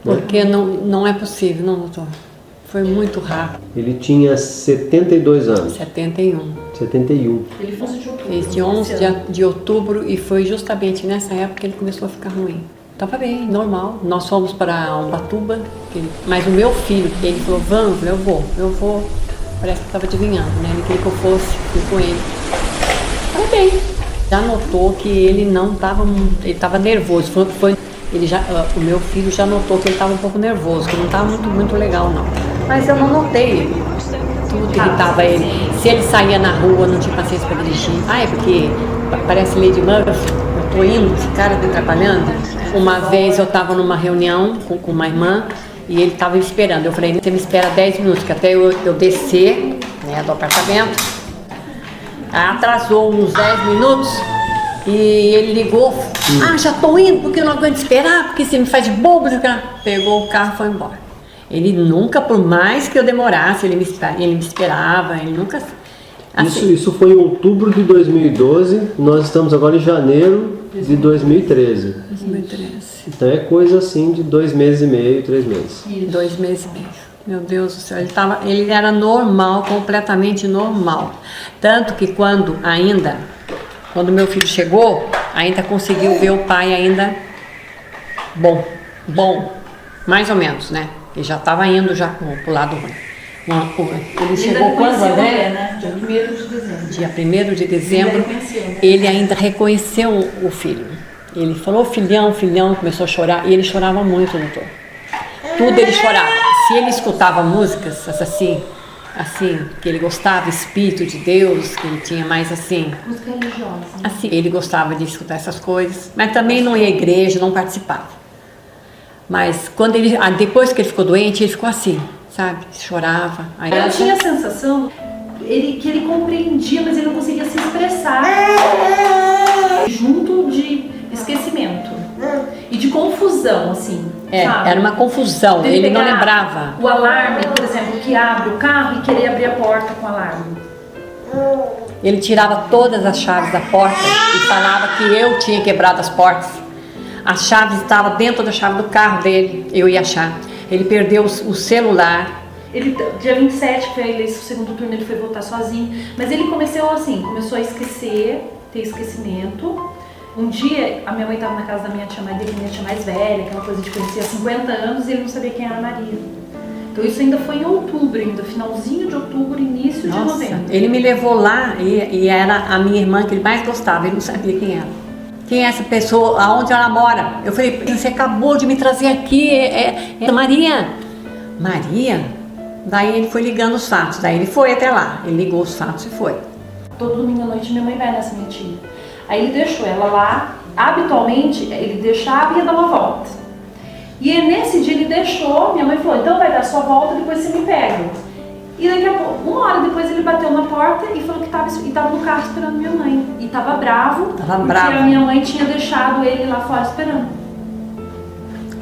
Porque não é possível, não, doutor. Foi muito rápido. Ele tinha 72 anos. 71. 71. Ele foi 11 de outubro. Fez de 11 de outubro e foi justamente nessa época que ele começou a ficar ruim. Estava bem, normal. Nós fomos para Ubatuba, mas o meu filho, ele falou, vamos, eu vou. Parece que estava adivinhando, né? Ele queria que eu fosse, fui com ele. Estava bem. Já notou que ele não estava, ele estava nervoso. O meu filho já notou que ele estava um pouco nervoso, que não estava muito legal, não. Mas eu não notei tudo irritava ele. Se ele saía na rua, não tinha paciência para dirigir. É porque parece Lady Murphy, eu tô indo, esse cara tá atrapalhando. Uma vez eu estava numa reunião com uma irmã e ele estava me esperando. Eu falei, você me espera 10 minutos, que até eu descer, né, do apartamento. Atrasou uns 10 minutos e ele ligou. Já tô indo porque eu não aguento esperar, porque você me faz de bobo. Pegou o carro e foi embora. Ele nunca, por mais que eu demorasse, ele me esperava, ele nunca... Assim, isso foi em outubro de 2012, nós estamos agora em janeiro de 2013. 2013. Então é coisa assim de 2 meses e meio, 3 meses. 2 meses e meio. Meu Deus do céu, ele era normal, completamente normal. Tanto que quando meu filho chegou, ainda conseguiu ver o pai ainda bom, mais ou menos, né? Ele já estava indo já pro lado ruim. Ele chegou quando, André? Né? Dia 1º de dezembro. Dia 1º de dezembro, ele ainda reconheceu o filho. Ele falou, filhão, começou a chorar, e ele chorava muito, doutor. Tudo ele chorava. Se ele escutava músicas assim, que ele gostava, Espírito de Deus, que ele tinha mais assim... Música religiosa. Assim, ele gostava de escutar essas coisas, mas também não ia à igreja, não participava. Mas depois que ele ficou doente, ele ficou assim, sabe? Chorava. Eu tinha a sensação que ele compreendia, mas ele não conseguia se expressar. Junto de esquecimento e de confusão, assim. Sabe? Era uma confusão, ele não lembrava. O alarme, por exemplo, que abre o carro e querer abrir a porta com o alarme. Ele tirava todas as chaves da porta e falava que eu tinha quebrado as portas. As chaves estavam dentro da chave do carro dele, eu ia achar. Ele perdeu o celular. Dia 27 foi a eleição, o segundo turno, ele foi votar sozinho. Mas ele começou a esquecer, ter esquecimento. Um dia, a minha mãe estava na casa da minha tia mais velha, aquela coisa de conhecer há 50 anos, e ele não sabia quem era a Maria. Então isso ainda foi em outubro, finalzinho de outubro, início de novembro. Ele me levou lá e era a minha irmã que ele mais gostava, ele não sabia quem era. Quem é essa pessoa, aonde ela mora? Eu falei, você acabou de me trazer aqui, é Maria. Maria? Daí ele foi ligando os fatos, daí ele foi até lá, ele ligou os fatos e foi. Todo domingo à noite minha mãe vai nessa minha tia. Aí ele deixou ela lá, habitualmente ele deixava e ia dar uma volta. E nesse dia ele deixou, minha mãe falou, então vai dar sua volta, depois você me pega. E daqui a pouco, 1 hora depois ele bateu na porta e falou que estava no carro esperando minha mãe. E estava bravo, porque a minha mãe tinha deixado ele lá fora esperando.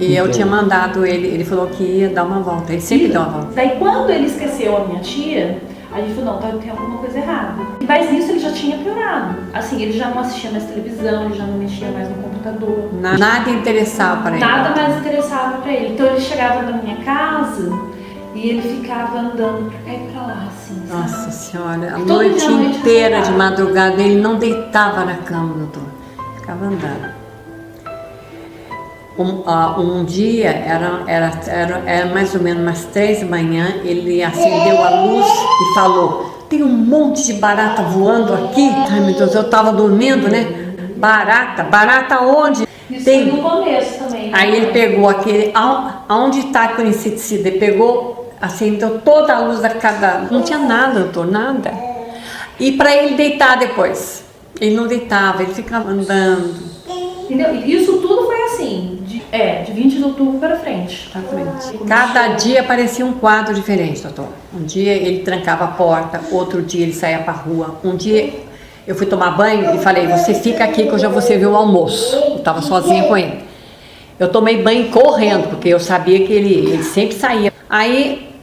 E eu tinha mandado ele falou que ia dar uma volta, ele sempre dá uma volta. Daí quando ele esqueceu a minha tia, a gente falou, não, tem alguma coisa errada. Mas nisso ele já tinha piorado. Assim, ele já não assistia mais televisão, ele já não mexia mais no computador. Nada interessava para ele. Nada mais interessava para ele. Então ele chegava na minha casa e ele ficava andando pra cá e pra lá, assim, sabe? Nossa Senhora, a noite inteira de madrugada ele não deitava na cama, doutor. Ficava andando. Um dia, era mais ou menos umas 3 da manhã, ele acendeu a luz e falou, tem um monte de barata voando aqui. Ai meu Deus, eu tava dormindo, né? Barata onde? Isso foi no começo também. Aí ele pegou aquele, aonde está com inseticida, ele pegou, acendeu toda a luz da casa. Não tinha nada, doutor, nada. E para ele deitar depois, ele não deitava, ele ficava andando. Entendeu? Isso tudo foi assim, de 20 de outubro para frente. Cada dia parecia um quadro diferente, doutor. Um dia ele trancava a porta, outro dia ele saía para a rua. Um dia eu fui tomar banho e falei, você fica aqui que eu já vou servir o almoço. Eu estava sozinha com ele. Eu tomei banho correndo, porque eu sabia que ele sempre saía. Aí,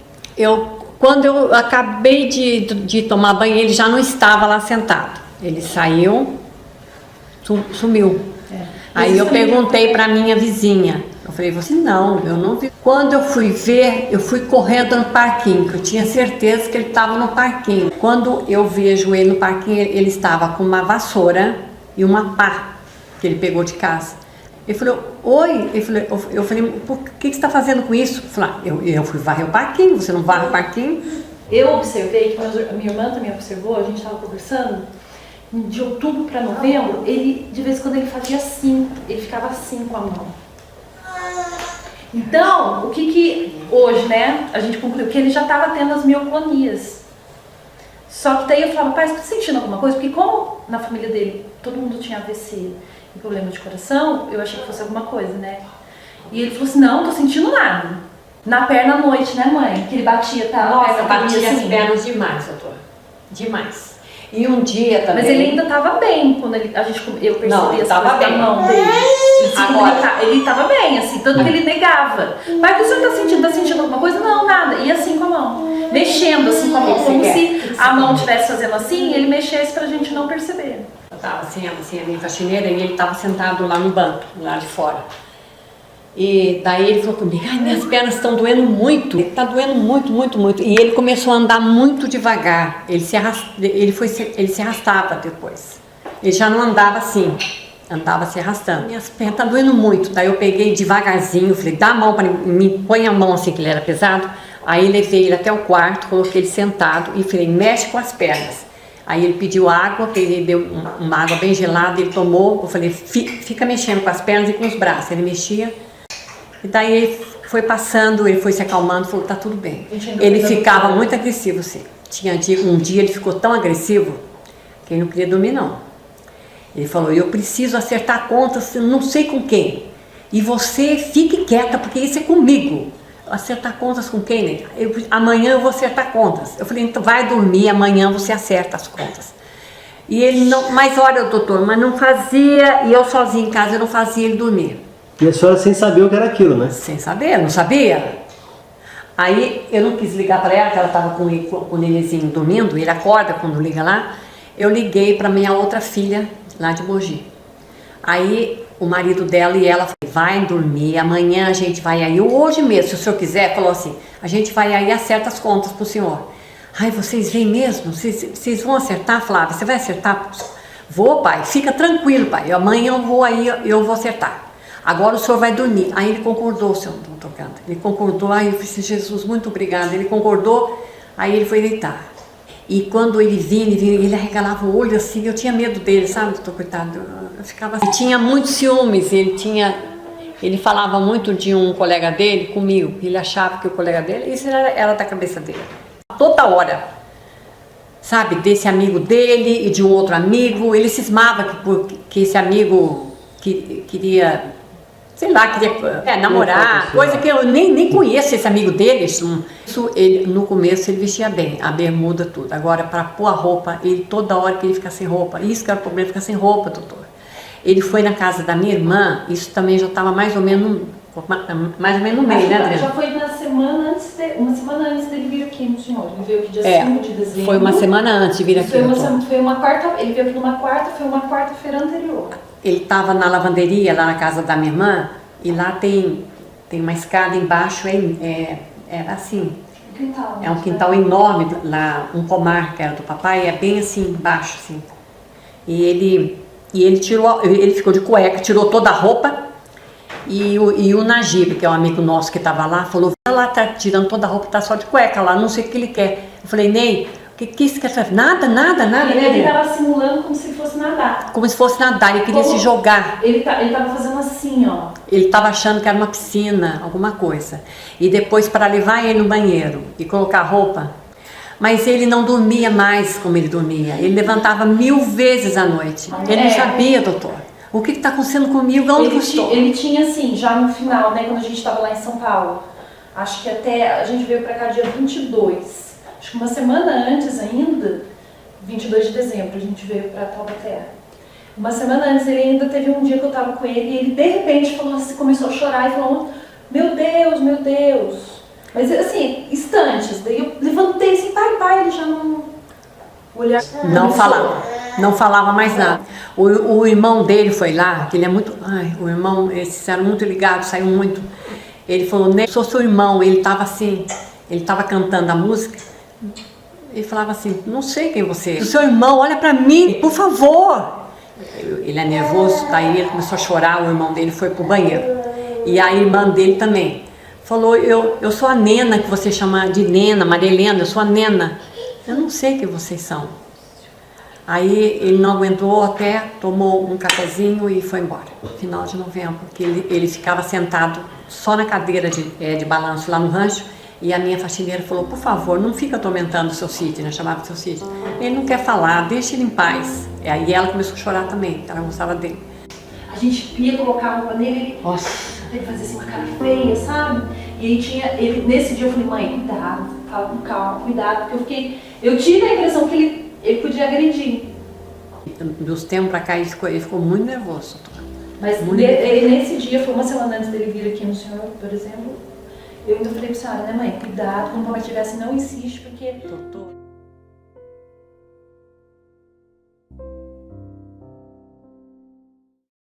quando eu acabei de tomar banho, ele já não estava lá sentado. Ele saiu, sumiu. Aí eu perguntei para minha vizinha, Eu falei, você não, eu não vi. Quando eu fui ver, eu fui correndo no parquinho, que eu tinha certeza que ele estava no parquinho. Quando eu vejo ele no parquinho, ele estava com uma vassoura e uma pá que ele pegou de casa. Ele falou, oi, eu falei, por que você está fazendo com isso? Eu falei, eu fui varrer o parquinho, você não varre o parquinho? Eu observei que minha irmã também observou, a gente estava conversando, de outubro para novembro, ele, de vez em quando ele fazia assim, ele ficava assim com a mão. Então, o que hoje, né, a gente concluiu que ele já estava tendo as mioclonias. Só que daí eu falava, pai, você está sentindo alguma coisa? Porque como na família dele todo mundo tinha AVC e problema de coração, eu achei que fosse alguma coisa, né? E ele falou assim, não, tô sentindo nada. Na perna à noite, né, mãe? Que ele batia, tá? Nossa, batia assim. as pernas demais, doutor. Demais. E um dia também... Mas ele ainda estava bem quando eu percebi não, ele as tava coisas bem. da mão dele. Agora, ele estava bem, assim, tanto que ele negava. Pai, o que o senhor tá sentindo? Tá sentindo alguma coisa? Não, nada. E assim com a mão. Mexendo assim com a mão, como se a mão estivesse fazendo assim, e ele mexesse pra gente não perceber. Eu tava assim a minha faxineira, e ele estava sentado lá no banco, lá de fora. E daí ele falou comigo, ai, minhas pernas estão doendo muito, está doendo muito, muito, muito. E ele começou a andar muito devagar, ele se arrastava depois. Ele já não andava assim, andava se arrastando. Minhas pernas estão doendo muito. Daí eu peguei devagarzinho, falei, dá a mão para mim, põe a mão assim, que ele era pesado. Aí levei ele até o quarto, coloquei ele sentado e falei, mexe com as pernas. Aí ele pediu água, ele deu uma água bem gelada, ele tomou, eu falei, fica mexendo com as pernas e com os braços. Ele mexia. E daí ele foi passando, ele foi se acalmando, falou, tá tudo bem. Ele ficava muito agressivo, sim. Um dia ele ficou tão agressivo que ele não queria dormir, não. Ele falou, eu preciso acertar contas, não sei com quem. E você fique quieta, porque isso é comigo. Acertar contas com quem, né? Amanhã eu vou acertar contas. Eu falei, então vai dormir, amanhã você acerta as contas. E ele não, mas olha, doutor, mas não fazia, e eu sozinha em casa, eu não fazia ele dormir. E a senhora sem saber o que era aquilo, né? Sem saber, não sabia. Aí eu não quis ligar para ela, que ela estava com o nenenzinho dormindo, ele acorda quando liga lá. Eu liguei para minha outra filha, lá de Mogi. Aí o marido dela e ela falou, vai dormir, amanhã a gente vai aí, hoje mesmo, se o senhor quiser, falou assim, a gente vai aí e acerta as contas pro senhor. Ai, vocês vêm mesmo? Vocês vão acertar, Flávia? Você vai acertar? Vou, pai, fica tranquilo, pai, amanhã eu vou aí, eu vou acertar. Agora o senhor vai dormir. Aí ele concordou, senhor doutor Canta. Ele concordou, aí eu falei, Jesus, muito obrigada. Ele concordou, aí ele foi deitar. E quando ele vinha, ele arregalava o olho assim, eu tinha medo dele, sabe, doutor, coitado? Eu ficava assim. Ele tinha muitos ciúmes, ele falava muito de um colega dele comigo. Ele achava que o colega dele, isso era da cabeça dele. Toda hora, sabe, desse amigo dele e de um outro amigo. Ele cismava que esse amigo queria... sei lá, queria namorar, coisa que eu nem conheço esse amigo dele. Ele, no começo ele vestia bem, a bermuda, tudo. Agora, para pôr a roupa, ele toda hora queria ficar sem roupa. Isso que era o problema, ficar sem roupa, doutor. Ele foi na casa da minha irmã, isso também já estava mais ou menos no meio, né, Adriana? Já foi uma semana antes dele vir aqui no senhor. Ele veio aqui dia 5 de dezembro. Foi uma semana antes de vir aqui. Ele veio aqui numa quarta, foi uma quarta-feira anterior. Ele estava na lavanderia, lá na casa da minha irmã, e lá tem uma escada embaixo, era assim, Quintal, é um quintal enorme, lá, um pomar que era do papai, é bem assim, embaixo, assim. E ele ficou de cueca, tirou toda a roupa, e o Najib, que é um amigo nosso que estava lá, falou, vai lá, tá tirando toda a roupa, tá só de cueca lá, não sei o que ele quer. Eu falei, Ney, o que isso quer fazer? Nada, né? Ele estava simulando como se fosse nadar. Como se fosse nadar, ele queria se jogar. Ele estava fazendo assim, ó. Ele estava achando que era uma piscina, alguma coisa. E depois para levar ele no banheiro e colocar roupa. Mas ele não dormia mais como ele dormia. Ele levantava 1000 vezes à noite. Ele não sabia, doutor. O que está acontecendo comigo? Onde eu estou? Ele tinha assim, já no final, né, quando a gente estava lá em São Paulo. Acho que até a gente veio para cá dia 22. Acho que uma semana antes ainda, 22 de dezembro, a gente veio para Taubaté. Uma semana antes, ele ainda teve um dia que eu estava com ele e ele de repente falou assim, começou a chorar e falou, meu Deus, meu Deus. Mas assim, instantes. Daí eu levantei assim, pai, ele já não... Olhar. Não falava. Não falava mais nada. O irmão dele foi lá, que ele é muito... Ai, o irmão, eles eram muito ligados, saiu muito. Ele falou, nem sou seu irmão. Ele estava assim, ele estava cantando a música. Ele falava assim, não sei quem você é. O seu irmão, olha pra mim, por favor. Ele é nervoso, daí ele começou a chorar, o irmão dele foi pro banheiro. E a irmã dele também. Falou, eu sou a Nena, que você chama de Nena, Maria Helena, eu sou a Nena. Eu não sei quem vocês são. Aí ele não aguentou até, tomou um cafezinho e foi embora. Final de novembro, porque ele ficava sentado só na cadeira de balanço lá no rancho. E a minha faxineira falou, por favor, não fica atormentando o seu Sidney, né? Chamava o seu Sidney. Ele não quer falar, deixa ele em paz. E aí ela começou a chorar também, ela gostava dele. A gente ia colocar a roupa nele, ele fazia assim uma cara feia, sabe? E aí nesse dia eu falei, mãe, cuidado, fala com calma, cuidado, porque eu tive a impressão que ele podia agredir. Dos tempos pra cá ele ficou muito nervoso. Mas ele nesse dia, foi uma semana antes dele vir aqui no senhor, por exemplo, eu ainda falei pra senhora, né mãe, cuidado, quando o papai estiver assim, não insiste, porque...